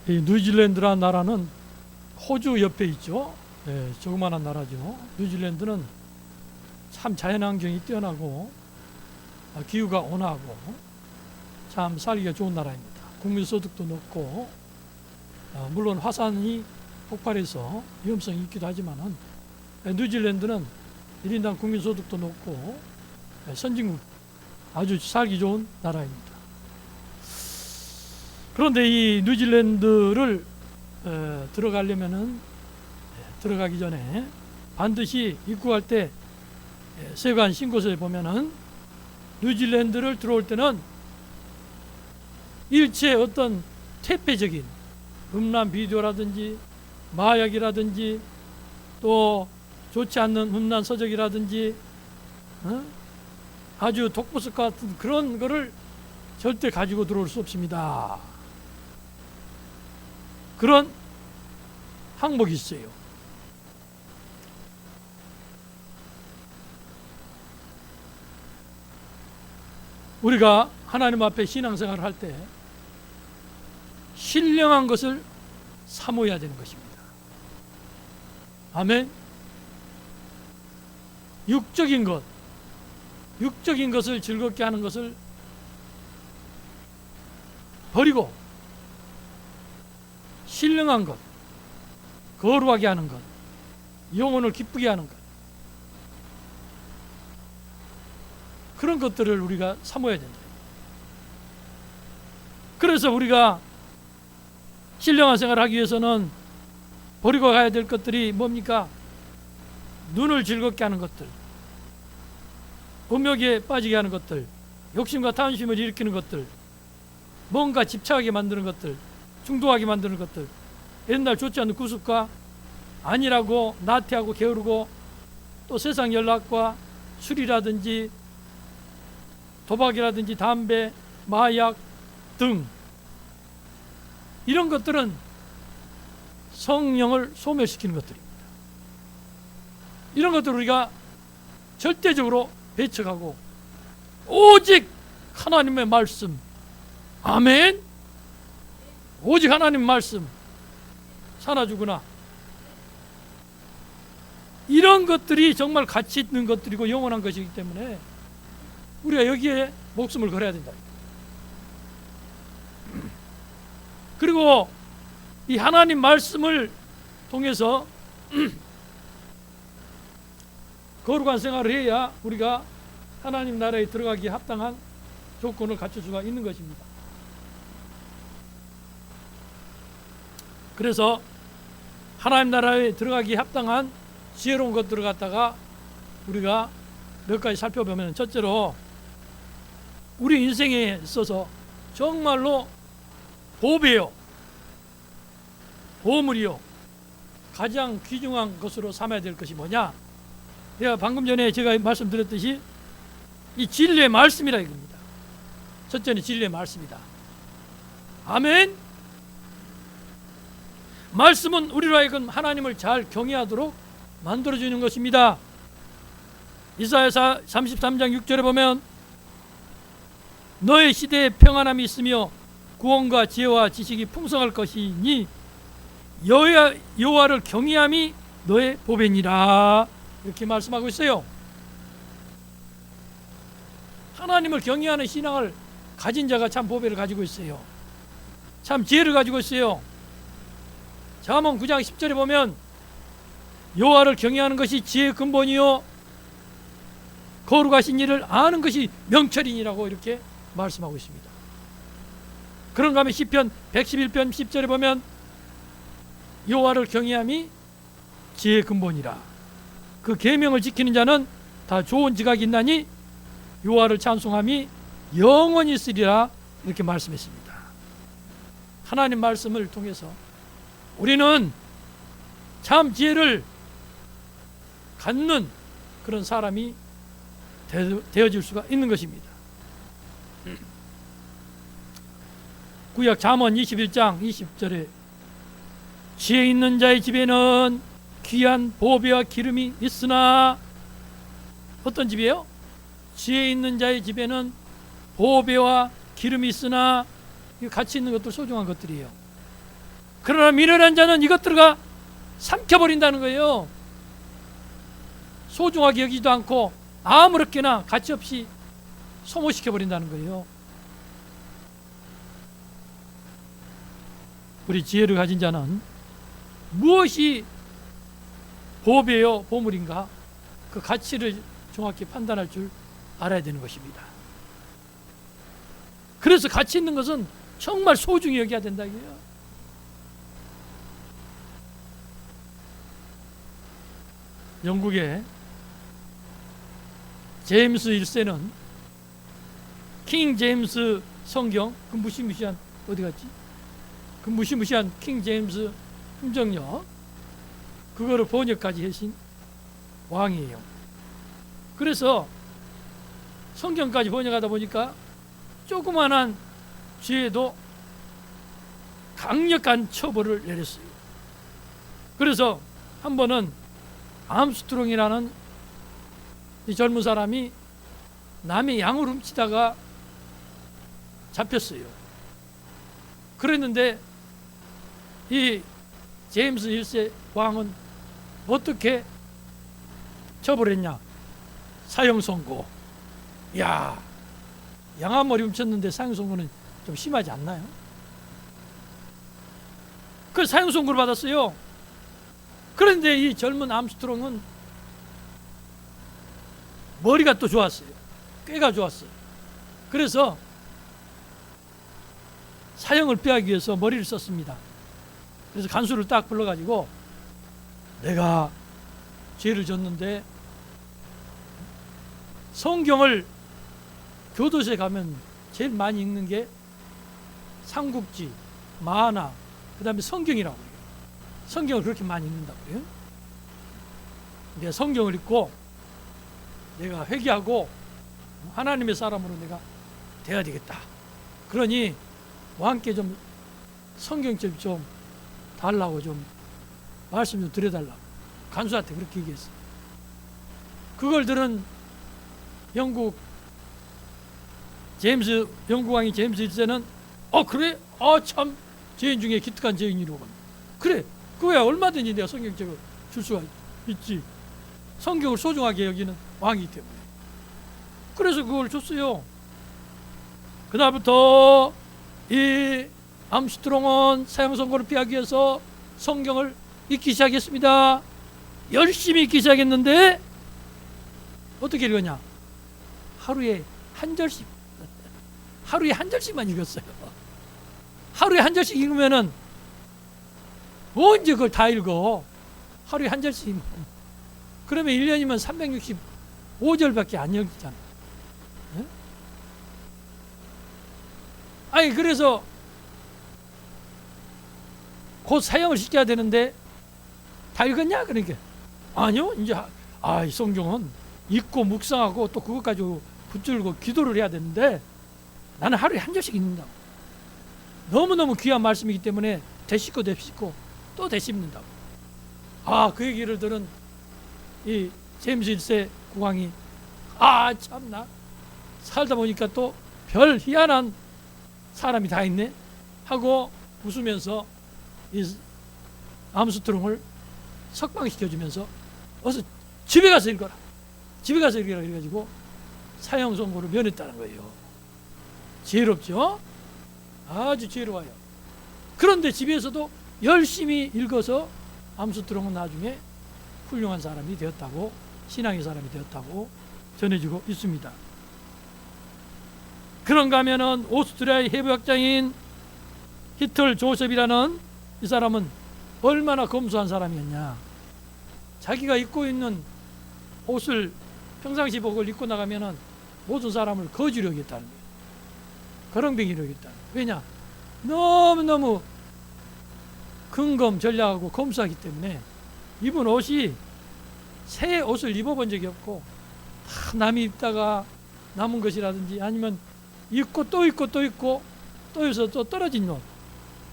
이 뉴질랜드라는 나라는 호주 옆에 있죠. 예, 조그마한 나라죠. 뉴질랜드는 참 자연환경이 뛰어나고 기후가 온화하고 참 살기가 좋은 나라입니다. 국민소득도 높고 물론 화산이 폭발해서 위험성이 있기도 하지만은 뉴질랜드는 1인당 국민소득도 높고 선진국 아주 살기 좋은 나라입니다. 그런데 이 뉴질랜드를 들어가기 전에 반드시 입국할 때 세관 신고서에 보면은 뉴질랜드를 들어올 때는 일체 어떤 퇴폐적인 음란 비디오라든지 마약이라든지 또 좋지 않는 음란 서적이라든지 아주 독보습 같은 그런 거를 절대 가지고 들어올 수 없습니다. 그런 항목이 있어요. 우리가 하나님 앞에 신앙생활을 할 때 신령한 것을 사모해야 되는 것입니다. 아멘. 육적인 것을 즐겁게 하는 것을 버리고 신령한 것, 거룩하게 하는 것, 영혼을 기쁘게 하는 것, 그런 것들을 우리가 사모해야 된다. 그래서 우리가 신령한 생활을 하기 위해서는 버리고 가야 될 것들이 뭡니까? 눈을 즐겁게 하는 것들, 음욕에 빠지게 하는 것들, 욕심과 탐심을 일으키는 것들, 뭔가 집착하게 만드는 것들, 중독하게 만드는 것들, 옛날 좋지 않은 구습과 아니라고 나태하고 게으르고 또 세상 연락과 술이라든지 도박이라든지 담배, 마약 등 이런 것들은 성령을 소멸시키는 것들입니다. 이런 것들을 우리가 절대적으로 배척하고 오직 하나님의 말씀, 아멘, 오직 하나님 말씀 살아주구나, 이런 것들이 정말 가치 있는 것들이고 영원한 것이기 때문에 우리가 여기에 목숨을 걸어야 된다. 그리고 이 하나님 말씀을 통해서 거룩한 생활을 해야 우리가 하나님 나라에 들어가기에 합당한 조건을 갖출 수가 있는 것입니다. 그래서 하나님 나라에 들어가기에 합당한 지혜로운 것들을 갖다가 우리가 몇 가지 살펴보면, 첫째로 우리 인생에 있어서 정말로 보배요, 보물이요, 가장 귀중한 것으로 삼아야 될 것이 뭐냐? 내가 방금 전에 제가 말씀드렸듯이 이 진리의 말씀이라 이겁니다. 첫째는 진리의 말씀이다. 아멘. 말씀은 우리로 하여금 하나님을 잘 경외하도록 만들어주는 것입니다. 이사야 33장 6절에 보면 너의 시대에 평안함이 있으며 구원과 지혜와 지식이 풍성할 것이니 여호와를 경외함이 너의 보배니라, 이렇게 말씀하고 있어요. 하나님을 경외하는 신앙을 가진 자가 참 보배를 가지고 있어요. 참 지혜를 가지고 있어요. 잠언 9장 10절에 보면 여호와를 경외하는 것이 지혜의 근본이요 거룩하신 일을 아는 것이 명철이니라고 이렇게 말씀하고 있습니다. 그런가 하면 시편 111편 10절에 보면 여호와를 경외함이 지혜의 근본이라, 그 계명을 지키는 자는 다 좋은 지각이 있나니 여호와를 찬송함이 영원히 있으리라, 이렇게 말씀했습니다. 하나님 말씀을 통해서 우리는 참 지혜를 갖는 그런 사람이 되어질 수가 있는 것입니다. 구약 잠언 21장 20절에 지혜 있는 자의 집에는 귀한 보배와 기름이 있으나, 어떤 집이에요? 지혜 있는 자의 집에는 보배와 기름이 있으나, 가치 있는 것들, 소중한 것들이에요. 그러나 미련한 자는 이것들과 삼켜버린다는 거예요. 소중하게 여기지도 않고 아무렇게나 가치없이 소모시켜버린다는 거예요. 우리 지혜를 가진 자는 무엇이 보배요 보물인가 그 가치를 정확히 판단할 줄 알아야 되는 것입니다. 그래서 가치 있는 것은 정말 소중히 여겨야 된다 이거예요. 영국의 제임스 1세는 킹 제임스 성경, 그 무시무시한 어디 갔지? 그 무시무시한 킹 제임스 품정력 그거를 번역까지 하신 왕이에요. 그래서 성경까지 번역하다 보니까 조그만한 죄에도 강력한 처벌을 내렸어요. 그래서 한 번은 암스트롱이라는 이 젊은 사람이 남의 양을 훔치다가 잡혔어요. 그랬는데 이 제임스 1세 왕은 어떻게 처벌했냐? 사형 선고. 야, 양한 머리 훔쳤는데 사형 선고는 좀 심하지 않나요? 그 사형 선고를 받았어요. 그런데 이 젊은 암스트롱은 머리가 또 좋았어요. 꾀가 좋았어요. 그래서 사형을 피하기 위해서 머리를 썼습니다. 그래서 간수를 딱 불러가지고 내가 죄를 졌는데 성경을 교도소에 가면 제일 많이 읽는 게 삼국지, 만화, 그 다음에 성경이라고 해요. 성경을 그렇게 많이 읽는다고 해요. 내가 성경을 읽고 내가 회개하고 하나님의 사람으로 내가 돼야 되겠다. 그러니 왕께 좀 성경책 좀 달라고 좀 말씀 좀 드려달라고 간수한테 그렇게 얘기했어요. 그걸 들은 영국 왕이 제임스 1세는 그래? 참 죄인 중에 기특한 죄인이로군. 그래, 그거야 얼마든지 내가 성경책을 줄 수가 있지. 성경을 소중하게 여기는 왕이기 때문에. 그래서 그걸 줬어요. 그다음부터 이 암스트롱은 사형 선고를 피하기 위해서 성경을 읽기 시작했습니다. 열심히 읽기 시작했는데 어떻게 읽었냐? 하루에 한 절씩, 하루에 한 절씩만 읽었어요. 하루에 한 절씩 읽으면은 언제 그걸 다 읽어? 하루에 한 절씩. 그러면 1년이면 365절밖에 안 읽잖아. 네? 아니 그래서 곧 사형을 시켜야 되는데 다 읽었냐? 그러니까 아니요. 이제 이 성경은 읽고 묵상하고 또 그것 가지고 붙들고 기도를 해야 되는데 나는 하루에 한 절씩 읽는다고. 너무너무 귀한 말씀이기 때문에 되씹고 또 되씹는다고. 그 얘기를 들은 이 제임스 1세 국왕이 참나 살다 보니까 또 별 희한한 사람이 다 있네 하고 웃으면서 이 암스트롱을 석방시켜주면서 어서 집에 가서 읽어라 그래가지고 사형 선고를 면했다는 거예요. 지혜롭죠? 아주 지혜로워요. 그런데 집에서도 열심히 읽어서 암스트롱은 나중에 훌륭한 사람이 되었다고, 신앙의 사람이 되었다고 전해지고 있습니다. 그런가 하면은 오스트리아의 해부학자인 히틀 조셉이라는 이 사람은 얼마나 검소한 사람이었냐. 자기가 입고 있는 옷을 평상시 복을 입고 나가면은 모든 사람을 거지로 여겼다는 거예요. 거렁뱅이로 여겼다는 거예요. 왜냐? 너무너무 근검 전략하고 검소하기 때문에 입은 옷이 새 옷을 입어본 적이 없고 다 남이 입다가 남은 것이라든지 아니면 입고 또 입고 또 입고 또 여기서 또 떨어진 옷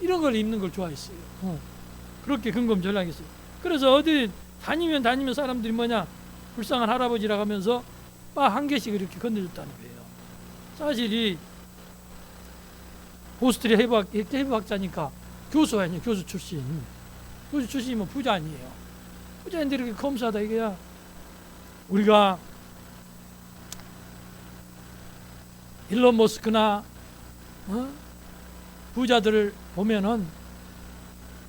이런 걸 입는 걸 좋아했어요. 그렇게 근검 전략했어요. 그래서 어디 다니면 사람들이 뭐냐 불쌍한 할아버지라 하면서 바 한 개씩 이렇게 건네줬다는 거예요. 사실 이 오스트리아 해부학자니까 교수 아니에요. 교수 출신. 교수 출신이면 부자 아니에요. 부자인데 이렇게 검소하다 이거야. 우리가 일론 머스크나 부자들을 보면은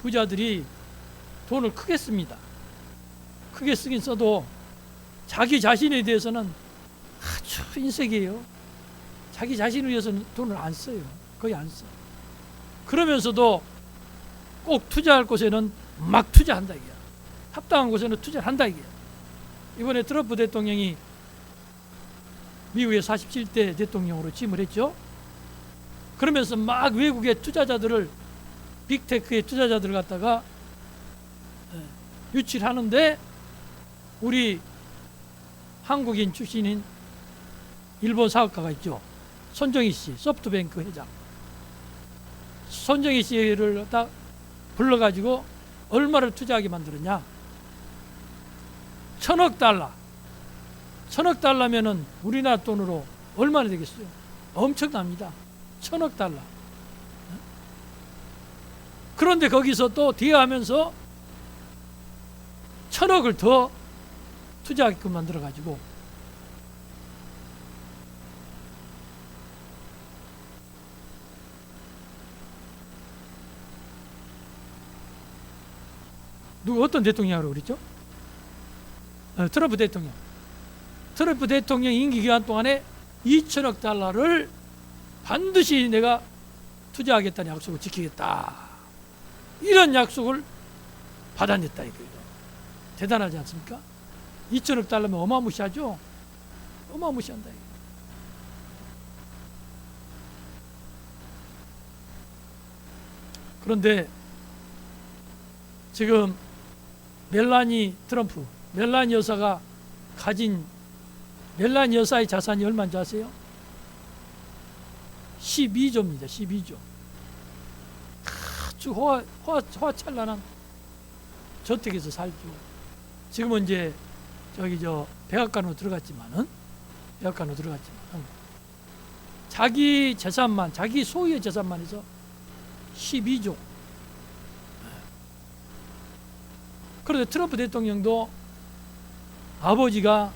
부자들이 돈을 크게 씁니다. 크게 쓰긴 써도 자기 자신에 대해서는 아주 인색이에요. 자기 자신을 위해서는 돈을 안 써요. 거의 안 써. 그러면서도 꼭 투자할 곳에는 막 투자한다 이게야. 합당한 곳에는 투자를 한다 이게야. 이번에 트럼프 대통령이 미국의 47대 대통령으로 취임을 했죠. 그러면서 막 외국의 투자자들을, 빅테크의 투자자들을 갖다가 유치하는데 우리 한국인 출신인 일본 사업가가 있죠. 손정희 씨, 소프트뱅크 회장. 손정희 씨를 딱 불러가지고 얼마를 투자하게 만들었냐? 1,000억 달러. 1,000억 달러면은 우리나라 돈으로 얼마나 되겠어요? 엄청납니다. 1,000억 달러. 그런데 거기서 또 대여하면서 1,000억을 더 투자하게끔 만들어가지고 어떤 대통령이라고 그랬죠? 트럼프 대통령. 트럼프 대통령 임기 기간 동안에 2,000억 달러를 반드시 내가 투자하겠다는 약속을 지키겠다. 이런 약속을 받아냈다 이거예요. 대단하지 않습니까? 2,000억 달러면 어마무시하죠? 어마무시한다 이거. 그런데 지금 멜라니 트럼프, 멜라니 여사가 가진 멜라니 여사의 자산이 얼마인지 아세요? 12조입니다. 12조. 아주 화찬란한 저택에서 살죠. 지금은 이제 백악관으로 들어갔지만은 자기 재산만, 자기 소유의 재산만 해서 12조. 그런데 트럼프 대통령도 아버지가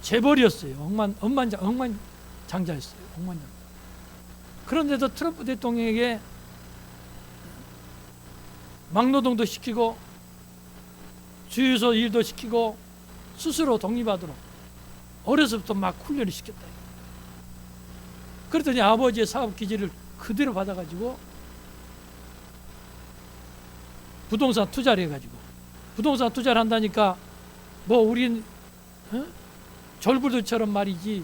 재벌이었어요. 억만장자였어요. 억만장자. 그런데도 트럼프 대통령에게 막노동도 시키고 주유소 일도 시키고 스스로 독립하도록 어려서부터 막 훈련을 시켰다. 그랬더니 아버지의 사업 기지를 그대로 받아가지고 부동산 투자를 해가지고 부동산 투자를 한다니까 뭐 우린 졸부들처럼 말이지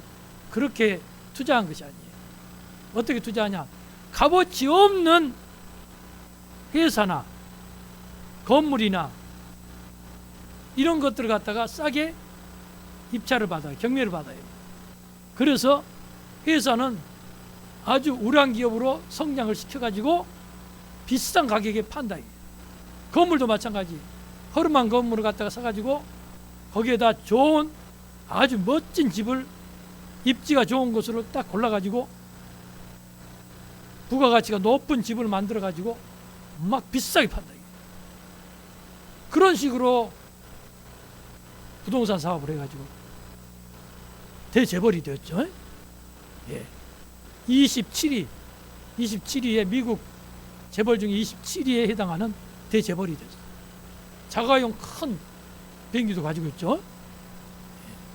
그렇게 투자한 것이 아니에요. 어떻게 투자하냐? 값어치 없는 회사나 건물이나 이런 것들을 갖다가 싸게 입찰을 받아요. 경매를 받아요. 그래서 회사는 아주 우량 기업으로 성장을 시켜가지고 비싼 가격에 판다. 건물도 마찬가지. 허름한 건물을 갖다가 사가지고 거기에다 좋은 아주 멋진 집을 입지가 좋은 곳으로 딱 골라가지고 부가가치가 높은 집을 만들어가지고 막 비싸게 판다. 그런 식으로 부동산 사업을 해가지고 대재벌이 되었죠. 예. 27위에 미국 재벌 중에 27위에 해당하는 대재벌이 됐어요. 자가용 큰 비행기도 가지고 있죠. 예.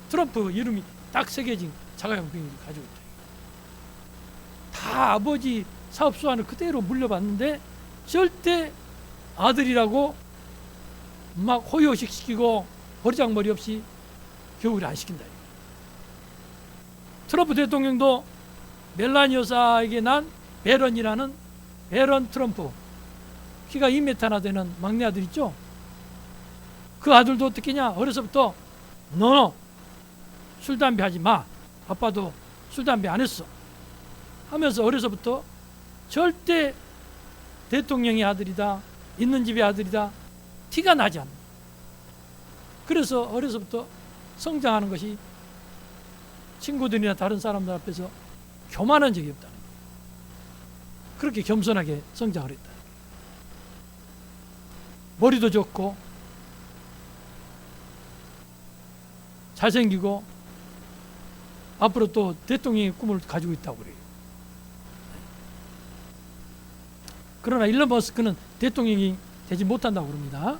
트럼프 이름이 딱 새겨진 자가용 비행기를 가지고 있죠. 다 아버지 사업 수완을 그대로 물려받는데 절대 아들이라고 막 호요식 시키고 버리장머리 없이 교육을 안 시킨다. 트럼프 대통령도 멜라니 여사에게 난 베런이라는 베런 트럼프, 키가 2m나 되는 막내 아들 있죠. 그 아들도 어떻게냐? 어려서부터 너 술 담배 하지 마. 아빠도 술 담배 안 했어 하면서 어려서부터 절대 대통령의 아들이다, 있는 집의 아들이다 티가 나지 않는. 그래서 어려서부터 성장하는 것이 친구들이나 다른 사람들 앞에서 교만한 적이 없다는 거예요. 그렇게 겸손하게 성장을 했다. 머리도 좋고 잘생기고 앞으로 또 대통령의 꿈을 가지고 있다고 그래요. 그러나 일론 머스크는 대통령이 되지 못한다고 그럽니다.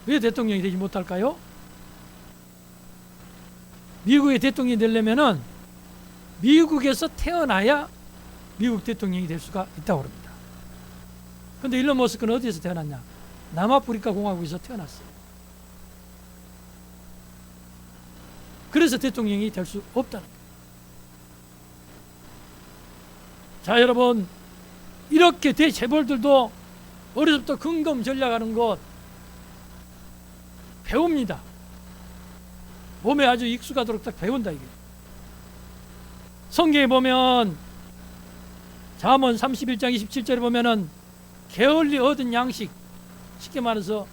왜 대통령이 되지 못할까요? 미국의 대통령이 되려면은 미국에서 태어나야 미국 대통령이 될 수가 있다고 합니다. 그런데 일론 머스크는 어디에서 태어났냐? 남아프리카 공화국에서 태어났어요. 그래서 대통령이 될 수 없다는 거예요. 자, 여러분, 이렇게 대재벌들도 어려서부터 근검 전략하는 것 배웁니다. 몸에 아주 익숙하도록 딱 배운다 이게. 성경에 보면 잠언 31장 27절에 보면은 게을리 얻은 양식, 쉽게 말해서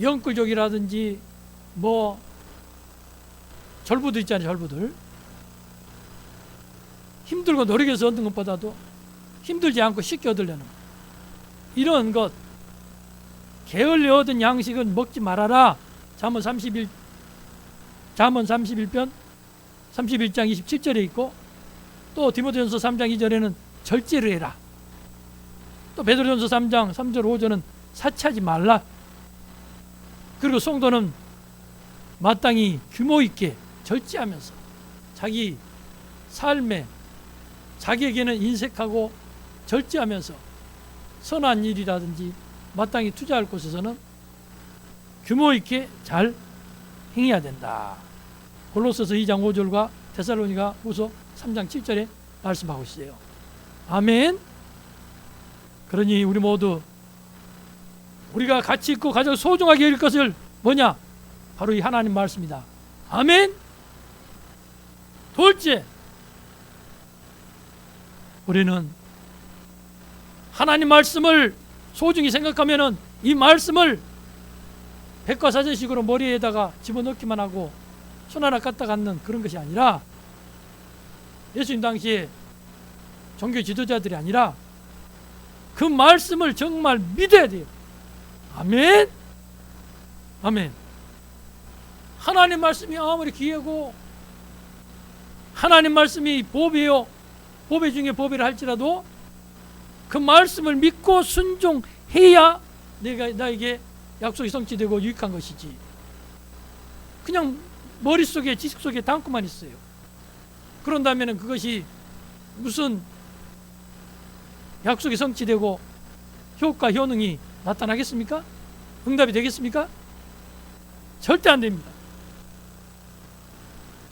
영끌족이라든지 뭐 절부들 있잖아요. 절부들 힘들고 노력해서 얻는 것보다도 힘들지 않고 쉽게 얻으려는 것, 이런 것, 게을리 얻은 양식은 먹지 말아라. 잠언 31편 31장 27절에 있고, 또 디모데전서 3장 2절에는 절제를 해라. 또 베드로전서 3장 3절 5절은 사치하지 말라. 그리고 성도는 마땅히 규모 있게 절제하면서 자기 삶에 자기에게는 인색하고 절제하면서 선한 일이라든지 마땅히 투자할 곳에서는 규모 있게 잘 행해야 된다. 골로새서 2장 5절과 데살로니가 후서 3장 7절에 말씀하고 있어요. 아멘. 그러니 우리 모두 우리가 가치 있고 가장 소중하게 여길 것을 뭐냐? 바로 이 하나님 말씀이다. 아멘. 둘째, 우리는 하나님 말씀을 소중히 생각하면은 이 말씀을 백과사전식으로 머리에다가 집어넣기만 하고 손 하나 갖다 갖는 그런 것이 아니라, 예수님 당시에 종교 지도자들이 아니라 그 말씀을 정말 믿어야 돼요. 아멘. 아멘. 하나님 말씀이 아무리 귀하고 하나님 말씀이 법이에요. 법의 중에 법이라 할지라도 그 말씀을 믿고 순종해야 나에게 약속이 성취되고 유익한 것이지, 그냥 머릿속에 지식 속에 담고만 있어요. 그런다면 그것이 무슨 약속이 성취되고 효과 효능이 나타나겠습니까? 응답이 되겠습니까? 절대 안 됩니다.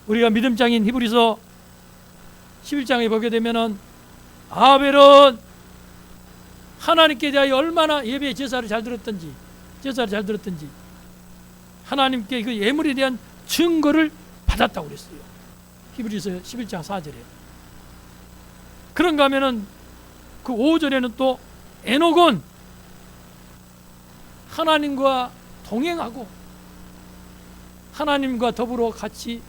우리가 믿음장인 히브리서 11장에 보게 되면은 아벨은 하나님께 대하여 얼마나 예배 제사를 잘 들었던지 하나님께 그 예물에 대한 증거를 받았다고 그랬어요. 히브리서 11장 4절에. 그런가 하면은 그 5절에는 또 에녹은 하나님과 동행하고 하나님과 더불어 같이,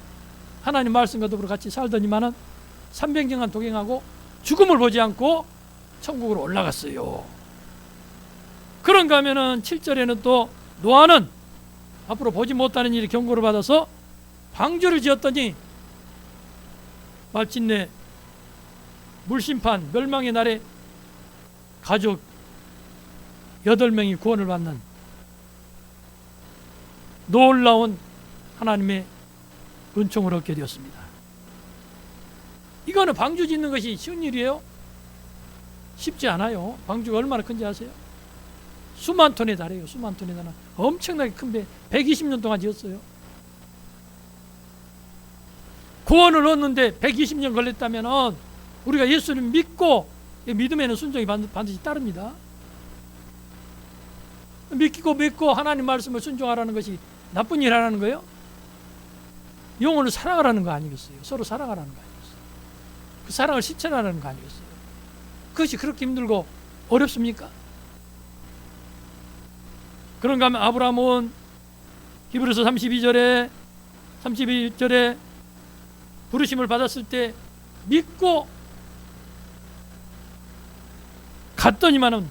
하나님 말씀과 더불어 같이 살더니만은 300년간 동행하고 죽음을 보지 않고 천국으로 올라갔어요. 그런가 하면은 7절에는 또 노아는 앞으로 보지 못하는 일이 경고를 받아서 방주를 지었더니 마침내 물심판 멸망의 날에 가족 8명이 구원을 받는 놀라운 하나님의 은총을 얻게 되었습니다. 이거는 방주 짓는 것이 쉬운 일이에요? 쉽지 않아요. 방주가 얼마나 큰지 아세요? 수만 톤에 달해요. 수만 톤에 달하는 엄청나게 큰 배, 120년 동안 지었어요. 구원을 얻는데 120년 걸렸다면 우리가 예수를 믿고, 믿음에는 순종이 반드시 따릅니다. 믿고 하나님 말씀을 순종하라는 것이 나쁜 일 하라는 거예요? 영혼을 사랑하라는 거 아니겠어요? 서로 사랑하라는 거 아니겠어요? 그 사랑을 실천하라는 거 아니겠어요? 그것이 그렇게 힘들고 어렵습니까? 그런가 하면 아브라함은 히브리서 31절에 부르심을 받았을 때 믿고 갔더니만은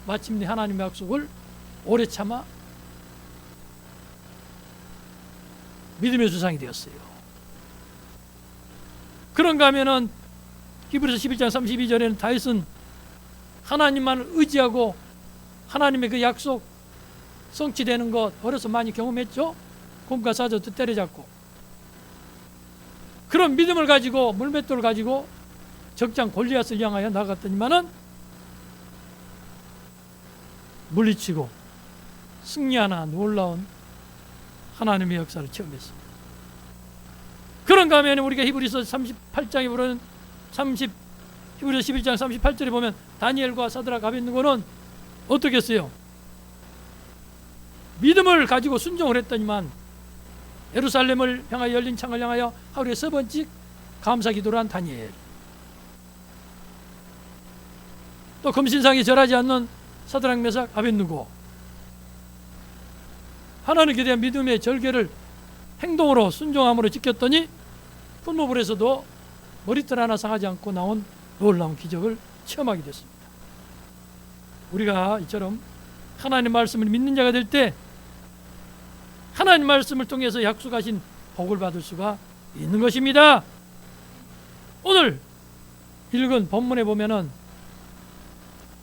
마침내 하나님의 약속을 오래 참아 믿음의 조상이 되었어요. 그런가 하면은 히브리서 11장 32절에는 다윗은 하나님만을 의지하고 하나님의 그 약속 성취되는 것 어려서 많이 경험했죠. 곰과 사자도 때려잡고 그런 믿음을 가지고 물맷돌을 가지고 적장 골리앗을 향하여 나갔더니만은 물리치고 승리하는 놀라운 하나님의 역사를 체험했습니다. 그런가 하면 우리가 히브리서 38장에 보면 히브리서 11장 38절에 보면 다니엘과 사드락 아벳느고는 어떻게 했어요? 믿음을 가지고 순종을 했더니만 예루살렘을 향하여 열린 창을 향하여 하루에 3번씩 감사 기도를 한 다니엘, 또 금신상에 절하지 않는 사드락 메삭 아벳느고, 하나님께 대한 믿음의 절개를 행동으로 순종함으로 지켰더니 풀무불에서도 머리털 하나 상하지 않고 나온 놀라운 기적을 체험하게 됐습니다. 우리가 이처럼 하나님 말씀을 믿는 자가 될 때 하나님 말씀을 통해서 약속하신 복을 받을 수가 있는 것입니다. 오늘 읽은 본문에 보면은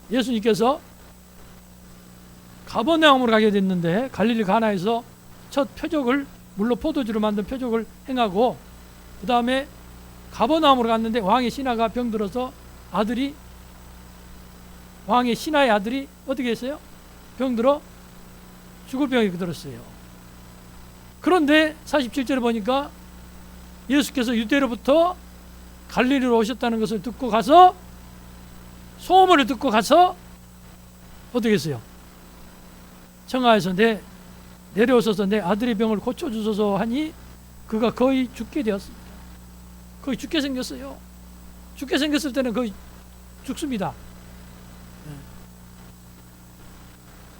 예수님께서 가버나움으로 가게 됐는데 갈릴리 가나에서 첫 표적을, 물로 포도주로 만든 표적을 행하고 그 다음에 가버나움으로 갔는데 왕의 신하가 병들어서 왕의 신하의 아들이 어떻게 했어요? 병들어 죽을 병이 들었어요. 그런데 47절에 보니까 예수께서 유대로부터 갈릴리로 오셨다는 것을 듣고 가서, 소문을 듣고 가서 어떻게 했어요? 청하에서 내려오셔서 내 아들의 병을 고쳐주소서 하니 그가 거의 죽게 되었습니다. 거의 죽게 생겼어요. 죽게 생겼을 때는 거의 죽습니다.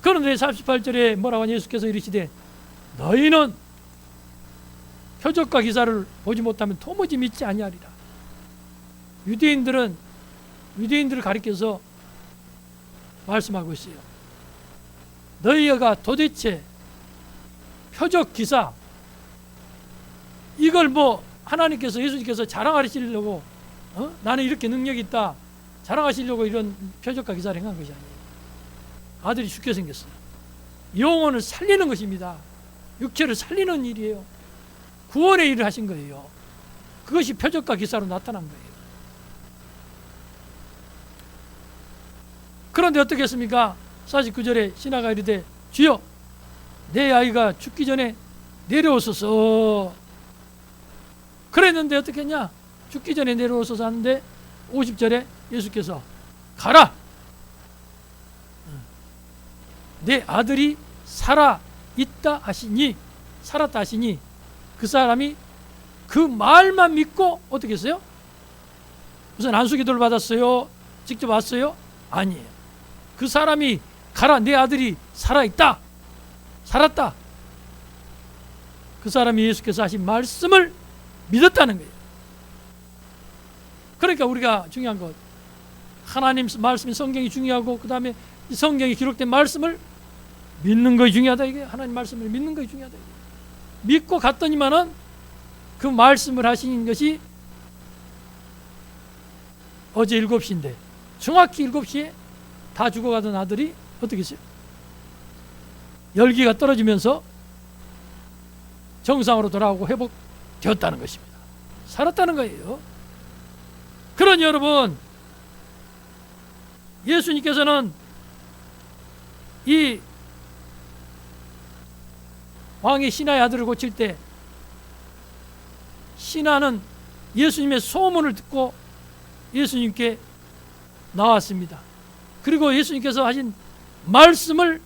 그런데 48절에 뭐라고 하니 예수께서 이르시되 너희는 표적과 기사를 보지 못하면 도무지 믿지 아니하리라. 유대인들을 가리켜서 말씀하고 있어요. 너희가 도대체 표적 기사, 이걸 뭐 하나님께서, 예수님께서 자랑하시려고 나는 이렇게 능력이 있다 자랑하시려고 이런 표적과 기사를 행한 것이 아니에요. 아들이 죽게 생겼어요. 영혼을 살리는 것입니다. 육체를 살리는 일이에요. 구원의 일을 하신 거예요. 그것이 표적과 기사로 나타난 거예요. 그런데 어떻게 했습니까? 49절에 신하가 이르되 주여 내 아이가 죽기 전에 내려오소서. 그랬는데 어떻게 했냐? 죽기 전에 내려오소서 하는데 50절에 예수께서 가라, 내 아들이 살아있다 하시니, 살았다 하시니 그 사람이 그 말만 믿고 어떻게 했어요? 무슨 안수기도를 받았어요? 직접 왔어요? 아니에요. 그 사람이 가라, 내 아들이 살아있다, 살았다, 그 사람이 예수께서 하신 말씀을 믿었다는 거예요. 그러니까 우리가 중요한 것, 하나님 말씀이, 성경이 중요하고 그 다음에 성경에 기록된 말씀을 믿는 것이 중요하다. 이게 하나님 말씀을 믿는 것이 중요하다. 이게. 믿고 갔더니만은 그 말씀을 하신 것이 어제 7시인데 정확히 7시에 다 죽어가던 아들이 어떻게 했어요? 열기가 떨어지면서 정상으로 돌아오고 회복되었다는 것입니다. 살았다는 거예요. 그러니 여러분, 예수님께서는 이 왕의 신하의 아들을 고칠 때 신하는 예수님의 소문을 듣고 예수님께 나왔습니다. 그리고 예수님께서 하신 말씀을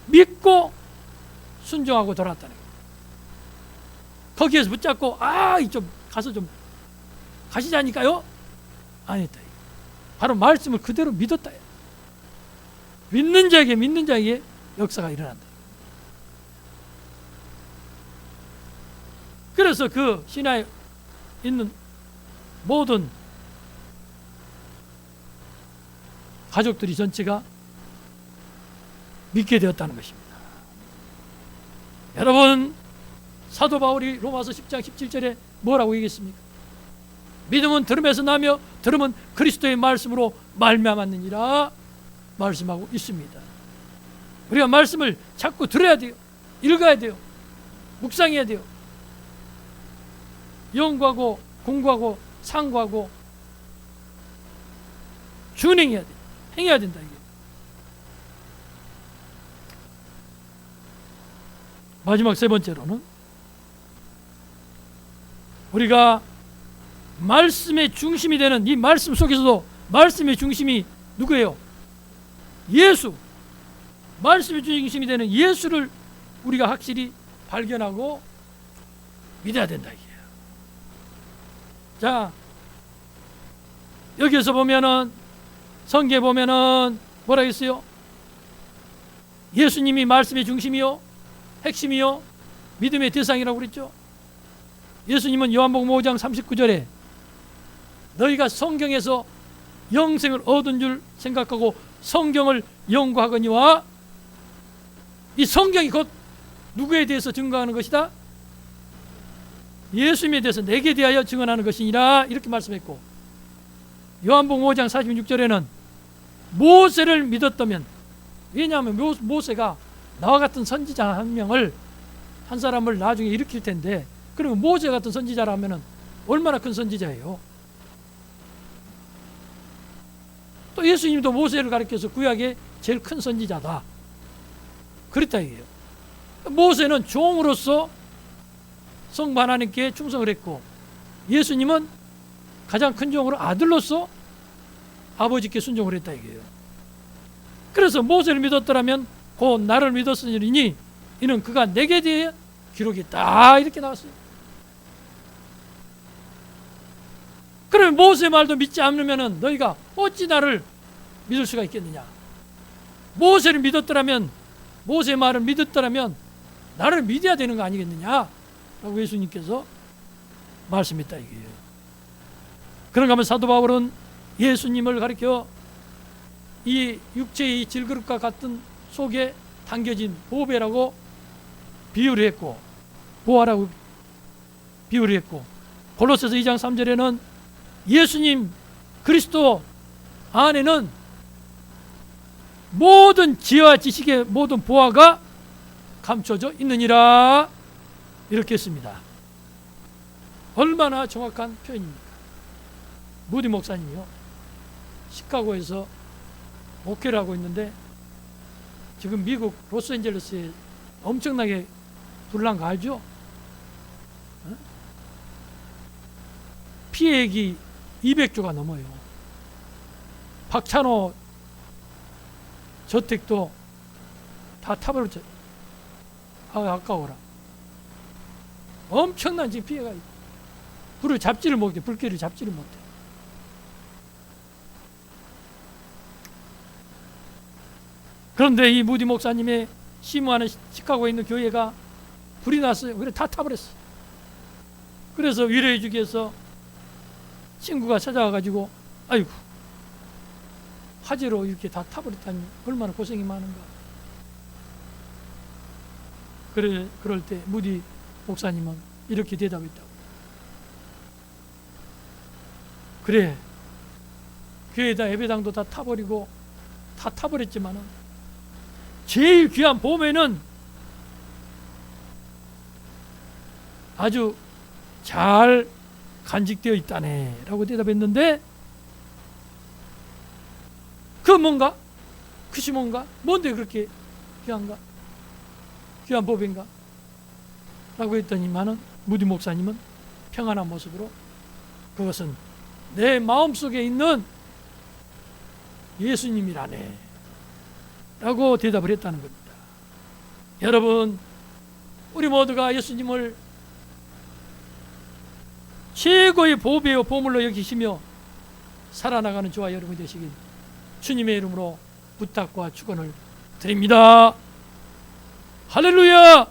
믿고 순종하고 돌아왔다는 거예요. 거기에서 붙잡고 좀 가서 좀 가시자니까요? 아니다. 바로 말씀을 그대로 믿었다. 믿는 자에게 역사가 일어난다. 그래서 그 신하에 있는 모든 가족들이 전체가 믿게 되었다는 것입니다. 여러분, 사도 바울이 로마서 10장 17절에 뭐라고 얘기했습니까? 믿음은 들음에서 나며 들음은 그리스도의 말씀으로 말미암았느니라 말씀하고 있습니다. 우리가 말씀을 자꾸 들어야 돼요. 읽어야 돼요. 묵상해야 돼요. 연구하고 공부하고 상고하고 준행해야 돼요. 행해야 된다 이게. 마지막 세 번째로는 우리가 말씀의 중심이 되는 이 말씀 속에서도 말씀의 중심이 누구예요? 예수. 말씀의 중심이 되는 예수를 우리가 확실히 발견하고 믿어야 된다 이게요. 자, 여기에서 보면은 성경에 보면은 뭐라 했어요? 예수님이 말씀의 중심이요, 핵심이요, 믿음의 대상이라고 그랬죠. 예수님은 요한복음 5장 39절에 너희가 성경에서 영생을 얻은 줄 생각하고 성경을 연구하거니와, 이 성경이 곧 누구에 대해서 증거하는 것이다? 예수님에 대해서 내게 대하여 증언하는 것이니라 이렇게 말씀했고, 요한복음 5장 46절에는 모세를 믿었다면, 왜냐하면 모세가 나와 같은 선지자 한 사람을 나중에 일으킬 텐데, 그러면 모세 같은 선지자라면 얼마나 큰 선지자예요. 또 예수님도 모세를 가리켜서 구약의 제일 큰 선지자다 그랬다 이게요. 모세는 종으로서 성부 하나님께 충성을 했고, 예수님은 가장 큰 종으로 아들로서 아버지께 순종을 했다 이게요. 그래서 모세를 믿었더라면 곧 나를 믿었으니 이는 그가 내게 대해 기록했다 이렇게 나왔어요. 그러면 모세 말도 믿지 않으면 너희가 어찌 나를 믿을 수가 있겠느냐? 모세를 믿었더라면, 모세 말을 믿었더라면 나를 믿어야 되는 거 아니겠느냐? 라고 예수님께서 말씀했다 이게요. 그런가 하면 사도 바울은 예수님을 가리켜 이 육체의 질그릇과 같은 속에 담겨진 보배라고 비유를 했고, 보화라고 비유를 했고, 골로새서 2장 3절에는 예수님 그리스도 안에는 모든 지혜와 지식의 모든 보화가 감춰져 있느니라 이렇게 했습니다. 얼마나 정확한 표현입니까? 무디 목사님이요, 시카고에서 목회를 하고 있는데 지금 미국 로스앤젤레스에 엄청나게 불난 거 알죠? 피해액이 200조가 넘어요. 박찬호 저택도 다 타버렸죠. 아까워라. 엄청난 지금 피해가 있고, 불을 잡지를 못해. 불길을 잡지를 못해. 그런데 이 무디 목사님의 시무하는 시카고에 있는 교회가 불이 났어요. 그래 다 타버렸어. 그래서 위로해 주기 위해서 친구가 찾아와가지고, 아이고 화재로 이렇게 다 타버렸다니 얼마나 고생이 많은가. 그럴 때 무디 목사님은 이렇게 대답했다고. 그래, 교회에다 예배당도 다 타버리고 다 타버렸지만은 제일 귀한 보배는 아주 잘 간직되어 있다네 라고 대답했는데, 그 뭔가? 그것이 뭔가? 뭔데 그렇게 귀한가? 귀한 보배인가? 라고 했더니만은 무디 목사님은 평안한 모습으로 그것은 내 마음속에 있는 예수님이라네 라고 대답을 했다는 겁니다. 여러분, 우리 모두가 예수님을 최고의 보배요 보물로 여기시며 살아나가는 저와 여러분이 되시길 주님의 이름으로 부탁과 축원을 드립니다. 할렐루야!